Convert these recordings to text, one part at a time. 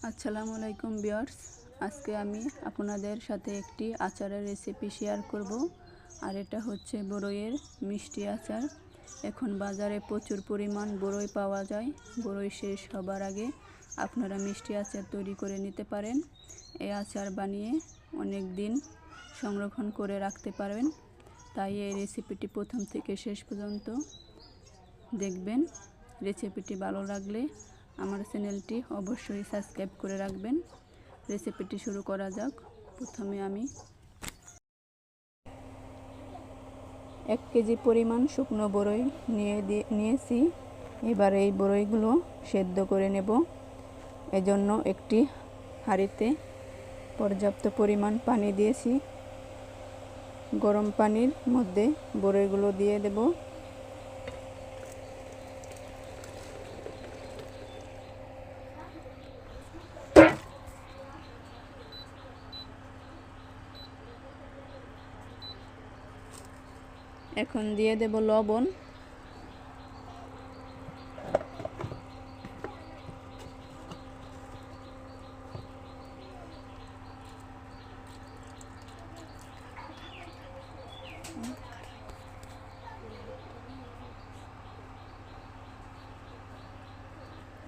আসসালামু আলাইকুম ভিউয়ার্স, আজকে আমি আপনাদের সাথে একটি আচারের রেসিপি শেয়ার করব। আর এটা হচ্ছে বড়ইয়ের মিষ্টি আচার। এখন বাজারে প্রচুর পরিমাণ বড়ই পাওয়া যায়। বড়ই শেষ হবার আগে আপনারা মিষ্টি আচার তৈরি করে নিতে পারেন। এই আচার বানিয়ে অনেক দিন সংরক্ষণ করে রাখতে পারবেন। তাই এই রেসিপিটি প্রথম থেকে শেষ পর্যন্ত দেখবেন। রেসিপিটি ভালো লাগলে আমার চ্যানেলটি অবশ্যই সাবস্ক্রাইব করে রাখবেন। রেসিপিটি শুরু করা যাক। প্রথমে আমি 1 কেজি পরিমাণ শুকনো বড়ই নিয়েছি। এবার এই বড়ইগুলো সেদ্ধ করে নেব। এজন্য একটি হাঁড়িতে পর্যাপ্ত পরিমাণ পানি দিয়েছি। গরম পানির মধ্যে বড়ইগুলো দিয়ে দেব। এখন দিয়ে দেব লবণ।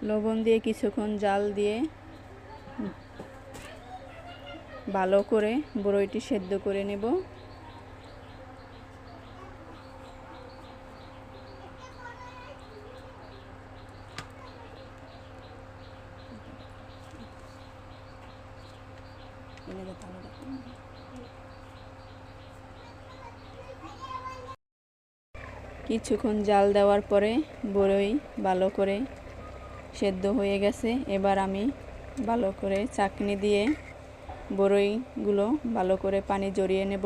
লবণ দিয়ে কিছুক্ষণ জাল দিয়ে ভালো করে বড়ইটি সেদ্ধ করে নেব। কিছুক্ষণ জাল দেওয়ার পরে বড়ই ভালো করে সেদ্ধ হয়ে গেছে। এবার আমি ভালো করে চাকনি দিয়ে বড়ইগুলো ভালো করে পানি জড়িয়ে নেব।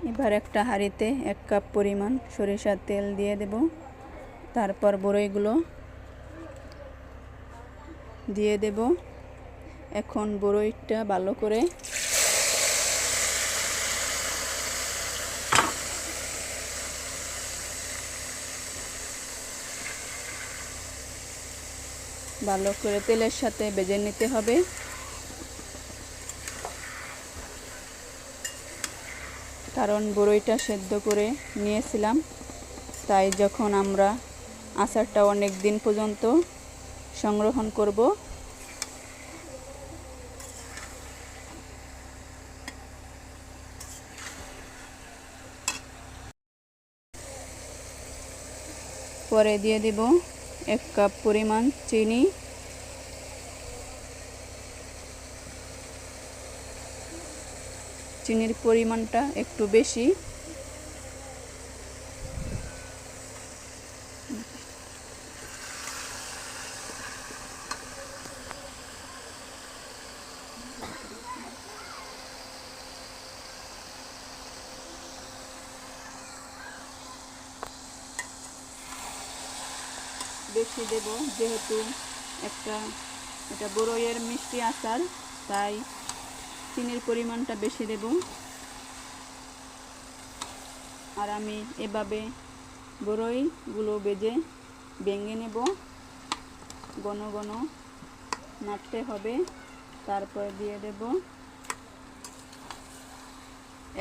এবার একটা হাঁড়িতে 1 কাপ পরিমাণ সরিষার তেল দিয়ে দেব। তারপর বড়ইগুলো দিয়ে দেব। এখন বড়ইটা ভালো করে তেলের সাথে ভেজে নিতে হবে। কারণ বড়ইটা সেদ্ধ করে নিয়েছিলাম, তাই যখন আমরা আচারটা অনেক দিন পর্যন্ত সংরক্ষণ করব। পরে দিয়ে দেব 1 কাপ পরিমাণ চিনি। চিনির পরিমাণটা একটু বেশি। বেশি দেব, যেহেতু এটা বড়ইয়ের মিষ্টি আচার, তাই চিনির পরিমাণটা বেশি দেব। আর আমি এভাবে বড়ইগুলো ভেঙে নেব। ঘন ঘন নাড়তে হবে। তারপর দিয়ে দেব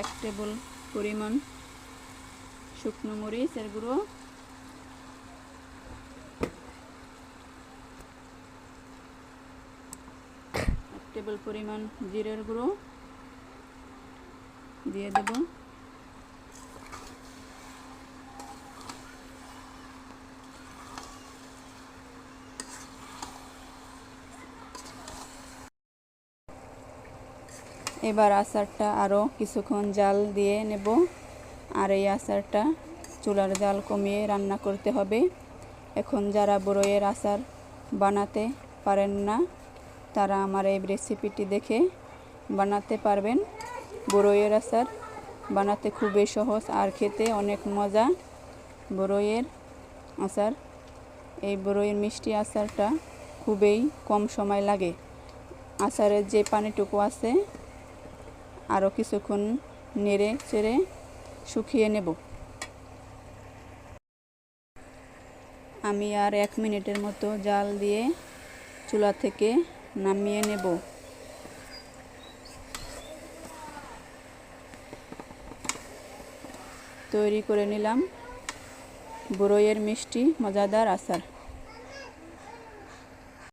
1 টেবিল পরিমাণ শুকনো মরিচের গুঁড়ো, 1 টেবিল পরিমাণ জিরের গুঁড়ো দিয়ে দেব। এবার আচারটা আরও কিছুক্ষণ জাল দিয়ে নেব। আর এই আচারটা চুলার জাল কমিয়ে রান্না করতে হবে। এখন যারা বড়ইয়ের আচার বানাতে পারেন না, তারা আমার এই রেসিপিটি দেখে বানাতে পারবেন। বড়ইয়ের আচার বানাতে খুবই সহজ আর খেতে অনেক মজা। বড়ইয়ের আচার, এই বড়ইয়ের মিষ্টি আচারটা খুবই কম সময় লাগে। আচারের যে পানিটুকু আছে আরও কিছুক্ষণ নেড়ে চেড়ে শুকিয়ে নেব। আমি আর 1 মিনিটের মতো জাল দিয়ে চুলা থেকে নামিয়ে নেব। তৈরি করে নিলাম বড়ইয়ের মিষ্টি মজাদার আচার।